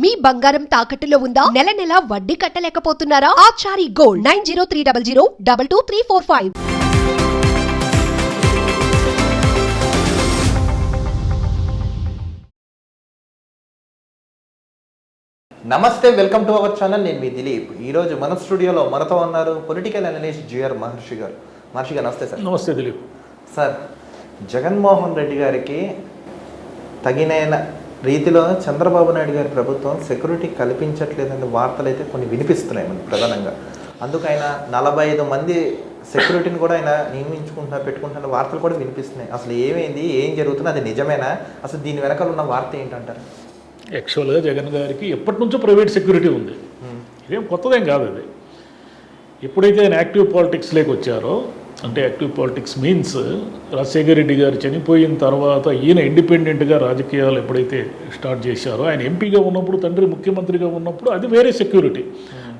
మీ బంగారం తాకట్టులో ఉందా? నెల నెల వడ్డీ కట్టలేకపోతున్నారా? ఆచారి గోల్డ్ 9030022345. నమస్తే, వెల్కమ్ టు అవర్ ఛానల్. నేను మీ దిలీప్. ఈరోజు మన స్టూడియోలో మనతో ఉన్నారు పొలిటికల్ అనలిస్ట్ జిఆర్ మహర్షి గారు. మహర్షి గారు నమస్తే సార్. నమస్తే దిలీప్ సార్, జగన్మోహన్ రెడ్డి గారికి తగిన రీతిలో చంద్రబాబు నాయుడు గారి ప్రభుత్వం సెక్యూరిటీ కల్పించట్లేదనే వార్తలు అయితే కొన్ని వినిపిస్తున్నాయి మనకు ప్రధానంగా. అందుకు ఆయన 45 మంది సెక్యూరిటీని కూడా ఆయన పెట్టుకుంటున్న వార్తలు కూడా వినిపిస్తున్నాయి. అసలు ఏమైంది, ఏం జరుగుతుంది, అది నిజమేనా? అసలు దీని వెనకాల ఉన్న వార్త ఏంటంటారు? యాక్చువల్గా జగన్ గారికి ఎప్పటి నుంచో ప్రైవేట్ సెక్యూరిటీ ఉంది. ఇదేం కొత్తదేం కాదు. అది ఎప్పుడైతే ఆయన యాక్టివ్ పాలిటిక్స్లోకి వచ్చారో, అంటే active politics means Rajasekhara Reddy గారు చనిపోయిన తర్వాత ఈయన ఇండిపెండెంట్గా రాజకీయాలు ఎప్పుడైతే స్టార్ట్ చేశారో, ఆయన ఎంపీగా ఉన్నప్పుడు, తండ్రి ముఖ్యమంత్రిగా ఉన్నప్పుడు అది వేరే సెక్యూరిటీ,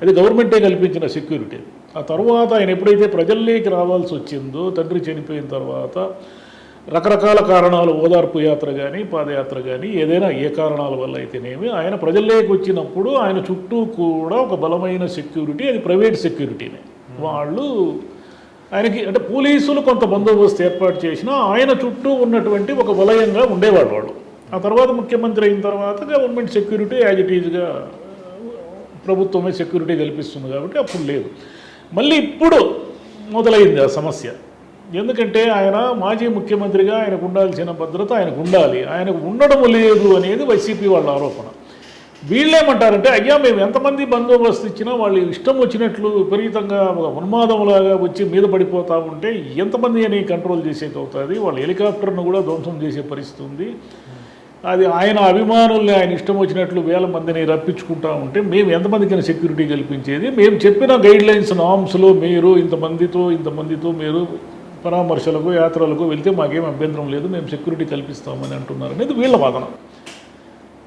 అది గవర్నమెంటే కల్పించిన సెక్యూరిటీ. ఆ తర్వాత ఆయన ఎప్పుడైతే ప్రజల్లోకి రావాల్సి వచ్చిందో, తండ్రి చనిపోయిన తర్వాత రకరకాల కారణాలు, ఓదార్పు యాత్ర కానీ పాదయాత్ర కానీ ఏదైనా ఏ కారణాల వల్ల అయితేనేమి ఆయన ప్రజల్లోకి వచ్చినప్పుడు ఆయన చుట్టూ కూడా ఒక బలమైన సెక్యూరిటీ, అది ప్రైవేట్ సెక్యూరిటీనే. వాళ్ళు ఆయనకి అంటే పోలీసులు కొంత బందోబస్తు ఏర్పాటు చేసినా ఆయన చుట్టూ ఉన్నటువంటి ఒక వలయంగా ఉండేవాడు వాళ్ళు. ఆ తర్వాత ముఖ్యమంత్రి అయిన తర్వాత గవర్నమెంట్ సెక్యూరిటీ యాజ్ ఇట్ ఈజ్గా ప్రభుత్వమే సెక్యూరిటీ కల్పిస్తుంది కాబట్టి అప్పుడు లేదు. మళ్ళీ ఇప్పుడు మొదలైంది ఆ సమస్య. ఎందుకంటే ఆయన మాజీ ముఖ్యమంత్రిగా ఆయనకు ఉండాల్సిన భద్రత ఆయనకు ఉండాలి, ఆయనకు ఉండడం లేదు అనేది వైసీపీ వాళ్ళ ఆరోపణ. వీళ్ళేమంటారంటే, అయ్యా మేము ఎంతమంది బందోబస్తు ఇచ్చినా వాళ్ళు ఇష్టం వచ్చినట్లు విపరీతంగా ఒక ఉన్మాదంలాగా వచ్చి మీద పడిపోతూ ఉంటే ఎంతమంది అని కంట్రోల్ చేసేది అవుతుంది, వాళ్ళు హెలికాప్టర్ను కూడా ధ్వంసం చేసే పరిస్థితి ఉంది. అది ఆయన అభిమానుల్ని ఆయన ఇష్టం వచ్చినట్లు వేల మందిని రప్పించుకుంటూ ఉంటే మేము ఎంతమందికైనా సెక్యూరిటీ కల్పించేది? మేము చెప్పిన గైడ్లైన్స్ నామ్స్లో మీరు ఇంతమందితో మీరు పరామర్శలకు యాత్రలకు వెళ్తే మాకేం అభ్యంతరం లేదు, మేము సెక్యూరిటీ కల్పిస్తామని అంటున్నారు అనేది వీళ్ళ వాదన.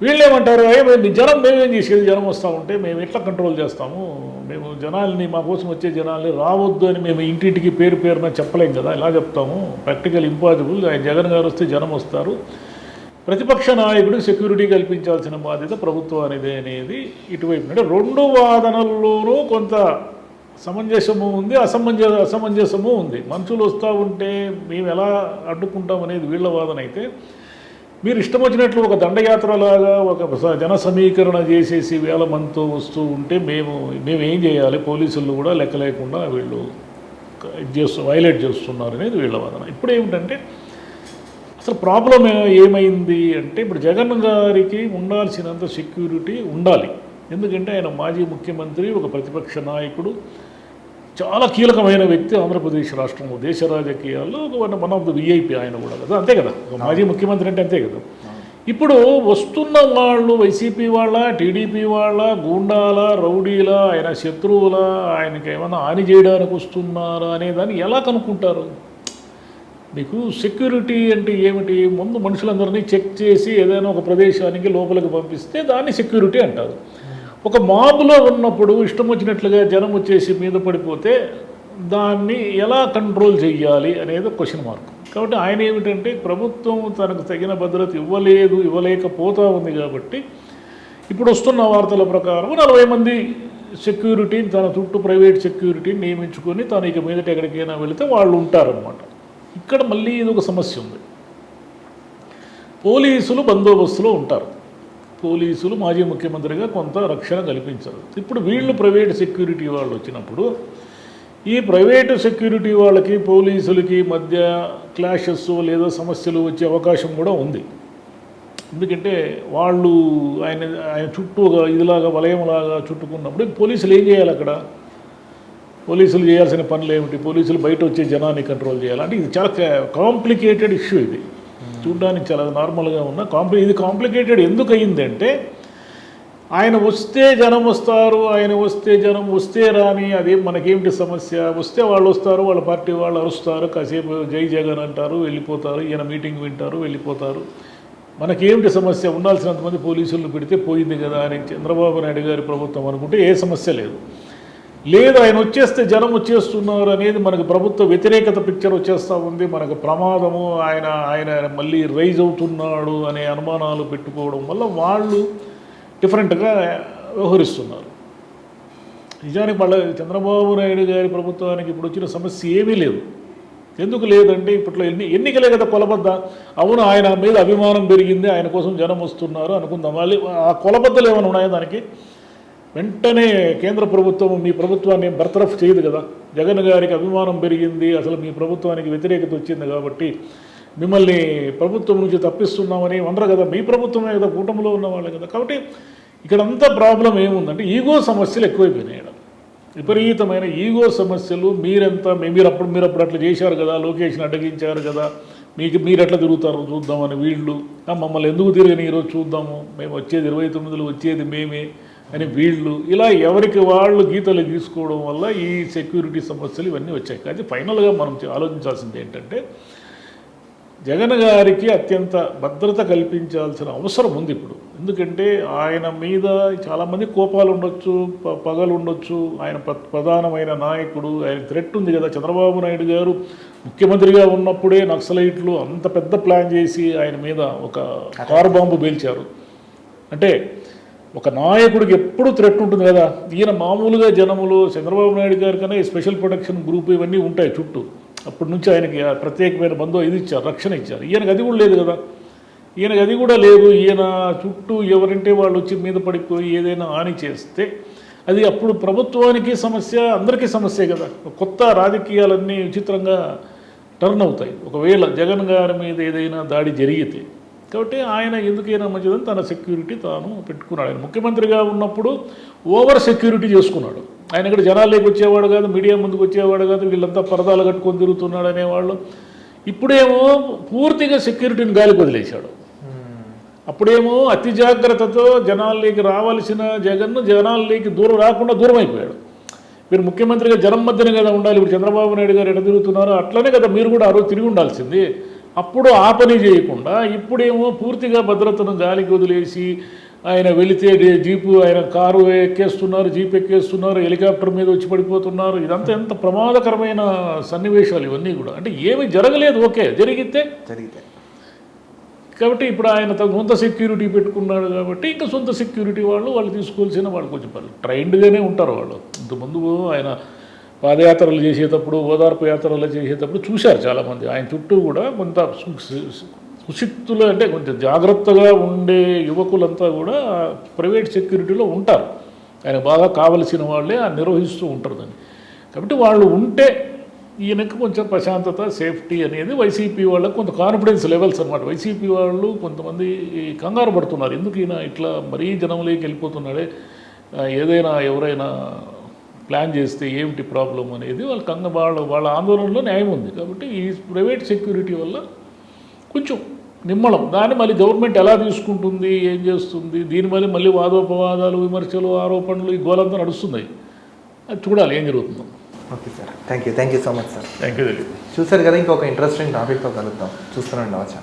వీళ్ళేమంటారు, జనం మేమేం చేసేది, జనం వస్తూ ఉంటే మేము ఎట్లా కంట్రోల్ చేస్తాము, మేము జనాల్ని, మా కోసం వచ్చే జనాల్ని రావద్దు అని మేము ఇంటింటికి పేరున చెప్పలేం కదా, ఇలా చెప్తాము, ప్రాక్టికల్ ఇంపాసిబుల్. ఆయన జగన్ గారు వస్తే జనం వస్తారు, ప్రతిపక్ష నాయకుడికి సెక్యూరిటీ కల్పించాల్సిన బాధ్యత ప్రభుత్వానిదే అనేది ఇటువైపు. అంటే రెండు వాదనల్లోనూ కొంత సమంజసము ఉంది, అసమంజసము ఉంది. మనుషులు వస్తూ ఉంటే మేము ఎలా అడ్డుకుంటాం అనేది వీళ్ళ వాదన అయితే, మీరు ఇష్టం వచ్చినట్లు ఒక దండయాత్రలాగా ఒక జన సమీకరణ చేసేసి వేల మందితో వస్తూ ఉంటే మేము ఏం చేయాలి, పోలీసులు కూడా లెక్క లేకుండా వీళ్ళు వైలేట్ చేస్తున్నారు అనేది వీళ్ళ వాదన. ఇప్పుడు ఏమిటంటే అసలు ప్రాబ్లం ఏమైంది అంటే, ఇప్పుడు జగన్ గారికి ఉండాల్సినంత సెక్యూరిటీ ఉండాలి. ఎందుకంటే ఆయన మాజీ ముఖ్యమంత్రి, ఒక ప్రతిపక్ష నాయకుడు, చాలా కీలకమైన వ్యక్తి ఆంధ్రప్రదేశ్ రాష్ట్రంలో, దేశ రాజకీయాల్లో వన్ ఆఫ్ ద విఐపి ఆయన కూడా కదా, అంతే కదా, మాజీ ముఖ్యమంత్రి అంటే అంతే కదా. ఇప్పుడు వస్తున్న వాళ్ళు వైసీపీ వాళ్ళ, టీడీపీ వాళ్ళ, గూండాల, రౌడీల, ఆయన శత్రువుల, ఆయనకి ఏమైనా హాని చేయడానికి వస్తున్నారా అనే దాన్ని ఎలా కనుక్కుంటారు? మీకు సెక్యూరిటీ అంటే ఏమిటి? ముందు మనుషులందరినీ చెక్ చేసి ఏదైనా ఒక ప్రదేశానికి లోపలికి పంపిస్తే దాన్ని సెక్యూరిటీ అంటారు. ఒక మాబులో ఉన్నప్పుడు ఇష్టం వచ్చినట్లుగా జనం వచ్చేసి మీద పడిపోతే దాన్ని ఎలా కంట్రోల్ చేయాలి అనేది క్వశ్చన్ మార్క్. కాబట్టి ఆయన ఏమిటంటే, ప్రభుత్వం తనకు తగిన భద్రత ఇవ్వలేకపోతూ ఉంది కాబట్టి ఇప్పుడు వస్తున్న వార్తల ప్రకారం 40 మంది సెక్యూరిటీని తన చుట్టూ ప్రైవేట్ సెక్యూరిటీని నియమించుకొని తను ఇక మీదట ఎక్కడికైనా వెళితే వాళ్ళు ఉంటారనమాట. ఇక్కడ మళ్ళీ ఇది ఒక సమస్య ఉంది. పోలీసులు బందోబస్తులో ఉంటారు, పోలీసులు మాజీ ముఖ్యమంత్రిగా కొంత రక్షణ కల్పించారు. ఇప్పుడు వీళ్ళు ప్రైవేట్ సెక్యూరిటీ వాళ్ళు వచ్చినప్పుడు ఈ ప్రైవేటు సెక్యూరిటీ వాళ్ళకి పోలీసులకి మధ్య క్లాషెస్ లేదా సమస్యలు వచ్చే అవకాశం కూడా ఉంది. ఎందుకంటే వాళ్ళు ఆయన చుట్టూ ఇదిలాగా వలయంలాగా చుట్టుకున్నప్పుడు పోలీసులు ఏం చేయాలి? అక్కడ పోలీసులు చేయాల్సిన పనులు ఏమిటి? పోలీసులు బయట వచ్చే జనాన్ని కంట్రోల్ చేయాలి. అంటే ఇది చాలా కాంప్లికేటెడ్ ఇష్యూ. ఇది చూడడానికి చాలా నార్మల్గా ఉన్న ఇది కాంప్లికేటెడ్ ఎందుకు అయ్యిందంటే, ఆయన వస్తే జనం వస్తారు, ఆయన వస్తే రాని అదేం మనకేమిటి సమస్య? వస్తే వాళ్ళు వస్తారు, వాళ్ళ పార్టీ వాళ్ళు అరుస్తారు, కాసేపు జై జగన్ అంటారు, వెళ్ళిపోతారు, ఈయన మీటింగ్ వింటారు, వెళ్ళిపోతారు. మనకేమిటి సమస్య? ఉండాల్సినంతమంది పోలీసులను పెడితే పోయింది కదా అని చంద్రబాబు నాయుడు గారి ప్రభుత్వం అనుకుంటే ఏ సమస్య లేదు. ఆయన వచ్చేస్తే జనం వచ్చేస్తున్నారు అనేది మనకు ప్రభుత్వ వ్యతిరేకత పిక్చర్ వచ్చేస్తూ ఉంది, మనకు ప్రమాదము, ఆయన మళ్ళీ రైజ్ అవుతున్నాడు అనే అనుమానాలు పెట్టుకోవడం వల్ల వాళ్ళు డిఫరెంట్గా వ్యవహరిస్తున్నారు. నిజానికి వాళ్ళ చంద్రబాబు నాయుడు గారి ప్రభుత్వానికి ఇప్పుడు వచ్చిన సమస్య ఏమీ లేదు. ఎందుకు లేదంటే ఇప్పట్లో ఎన్నికలే కదా కొలబద్ద. అవును, ఆయన మీద అభిమానం పెరిగింది, ఆయన కోసం జనం వస్తున్నారు అనుకుందాం. మళ్ళీ ఆ కొలబద్దలు ఏమైనా ఉన్నాయా దానికి? వెంటనే కేంద్ర ప్రభుత్వం మీ ప్రభుత్వాన్ని బర్తరఫ్ చేయదు కదా. జగన్ గారికి అభిమానం పెరిగింది, అసలు మీ ప్రభుత్వానికి వ్యతిరేకత వచ్చింది కాబట్టి మిమ్మల్ని ప్రభుత్వం నుంచి తప్పిస్తున్నామని అనరు కదా. మీ ప్రభుత్వమే కదా, కూటమిలో ఉన్నవాళ్ళే కదా. కాబట్టి ఇక్కడంతా ప్రాబ్లం ఏముందంటే ఈగో సమస్యలు ఎక్కువైపోయినాయి. విపరీతమైన ఈగో సమస్యలు. మీరు అప్పుడు అట్లా చేశారు కదా, లోకేష్ని అడ్డగించారు కదా, మీరు ఎట్లా తిరుగుతారో చూద్దామని వీళ్ళు, మమ్మల్ని ఎందుకు తిరగని ఈరోజు చూద్దాము, మేము వచ్చేది 29లో వచ్చేది మేమే అని వీళ్ళు, ఇలా ఎవరికి వాళ్ళు గీతలు గీసుకోవడం వల్ల ఈ సెక్యూరిటీ సమస్యలు ఇవన్నీ వచ్చాయి. కానీ ఫైనల్గా మనం ఆలోచించాల్సింది ఏంటంటే జగన్ గారికి అత్యంత భద్రత కల్పించాల్సిన అవసరం ఉంది ఇప్పుడు. ఎందుకంటే ఆయన మీద చాలామంది కోపాలు ఉండొచ్చు, పగలు ఉండొచ్చు. ఆయన ప్రధానమైన నాయకుడు, ఆయన థ్రెట్ ఉంది కదా. చంద్రబాబు నాయుడు గారు ముఖ్యమంత్రిగా ఉన్నప్పుడే నక్సలైట్లు అంత పెద్ద ప్లాన్ చేసి ఆయన మీద ఒక కారు బాంబు పేల్చారు. అంటే ఒక నాయకుడికి ఎప్పుడు థ్రెట్ ఉంటుంది కదా. ఈయన మామూలుగా జనములు చంద్రబాబు నాయుడు గారి కన్నా ఈ స్పెషల్ ప్రొటెక్షన్ గ్రూప్ ఇవన్నీ ఉంటాయి చుట్టూ. అప్పటి నుంచి ఆయనకి ప్రత్యేకమైన ఇది ఇచ్చారు, రక్షణ ఇచ్చారు. ఈయనకు అది కూడా లేదు కదా. ఈయనకు అది కూడా లేదు. ఈయన చుట్టూ ఎవరంటే వాళ్ళు వచ్చి మీద పడిపోయి ఏదైనా హాని చేస్తే అది అప్పుడు ప్రభుత్వానికి సమస్య, అందరికీ సమస్యే కదా. కొత్త రాజకీయాలన్నీ విచిత్రంగా టర్న్ అవుతాయి ఒకవేళ జగన్ గారి మీద ఏదైనా దాడి జరిగితే. కాబట్టి ఆయన ఎందుకైనా మంచిదని తన సెక్యూరిటీ తాను పెట్టుకున్నాడు. ఆయన ముఖ్యమంత్రిగా ఉన్నప్పుడు ఓవర్ సెక్యూరిటీ చేసుకున్నాడు. ఆయన ఇక్కడ జనాల్లోకి వచ్చేవాడు కాదు, మీడియా ముందుకు వచ్చేవాడు కాదు, వీళ్ళంతా పరదాలు కట్టుకొని తిరుగుతున్నాడు అనేవాళ్ళు. ఇప్పుడేమో పూర్తిగా సెక్యూరిటీని గాలికి వదిలేశాడు. అప్పుడేమో అతి జాగ్రత్తతో జనాల్లోకి రావాల్సిన జగన్ను జనాల్లోకి రాకుండా దూరం అయిపోయాడు. మీరు ముఖ్యమంత్రిగా జనం మధ్యనే కదా ఉండాలి. ఇప్పుడు చంద్రబాబు నాయుడు గారు ఎట తిరుగుతున్నారో అట్లనే కదా మీరు కూడా ఆ రోజు తిరిగి ఉండాల్సింది. అప్పుడు ఆ పని చేయకుండా ఇప్పుడేమో పూర్తిగా భద్రతను గాలికి వదిలేసి ఆయన వెళితే జీపు, ఆయన కారు ఎక్కేస్తున్నారు, జీప్ ఎక్కేస్తున్నారు, హెలికాప్టర్ మీద వచ్చి పడిపోతున్నారు. ఇదంతా ఎంత ప్రమాదకరమైన సన్నివేశాలు ఇవన్నీ కూడా. అంటే ఏమీ జరగలేదు, ఓకే, జరిగితే. కాబట్టి ఇప్పుడు ఆయన సొంత సెక్యూరిటీ పెట్టుకున్నాడు కాబట్టి ఇంకా సొంత సెక్యూరిటీ వాళ్ళు తీసుకోవాల్సిన వాళ్ళు కొంచెం ట్రైన్డ్గానే ఉంటారు వాళ్ళు. ఇంతకుముందు ఆయన పాదయాత్రలు చేసేటప్పుడు, ఓదార్పు యాత్రలు చేసేటప్పుడు చూశారు చాలామంది. ఆయన చుట్టూ కూడా కొంత సుశిక్తులు అంటే కొంచెం జాగ్రత్తగా ఉండే యువకులంతా కూడా ప్రైవేట్ సెక్యూరిటీలో ఉంటారు. ఆయన బాగా కావలసిన వాళ్ళే నిర్వహిస్తూ ఉంటారు దాన్ని. కాబట్టి వాళ్ళు ఉంటే ఈయనకు కొంచెం ప్రశాంతత, సేఫ్టీ అనేది వైసీపీ వాళ్ళకు కొంత కాన్ఫిడెన్స్ లెవెల్స్ అనమాట. వైసీపీ వాళ్ళు కొంతమంది కంగారు పడుతున్నారు, ఎందుకు ఈయన ఇట్లా మరీ జనంలోకి వెళ్ళిపోతున్నాడే, ఏదైనా ఎవరైనా ప్లాన్ చేస్తే ఏమిటి ప్రాబ్లం అనేది వాళ్ళ ఆందోళనలో న్యాయం ఉంది. కాబట్టి ఈ ప్రైవేట్ సెక్యూరిటీ వల్ల కొంచెం నిమ్మళం. దాన్ని మళ్ళీ గవర్నమెంట్ ఎలా తీసుకుంటుంది, ఏం చేస్తుంది, దీని మళ్ళీ వాదోపవాదాలు, విమర్శలు, ఆరోపణలు, ఈ గోలంతా నడుస్తున్నాయి. అది చూడాలి ఏం జరుగుతుందో. Okay sir, thank you so much sir. Thank you. చూసారు కదా, ఇంకొక ఇంట్రెస్టింగ్ టాపిక్తో కలుద్దాం. చూస్తూనే ఉండవచ్చు.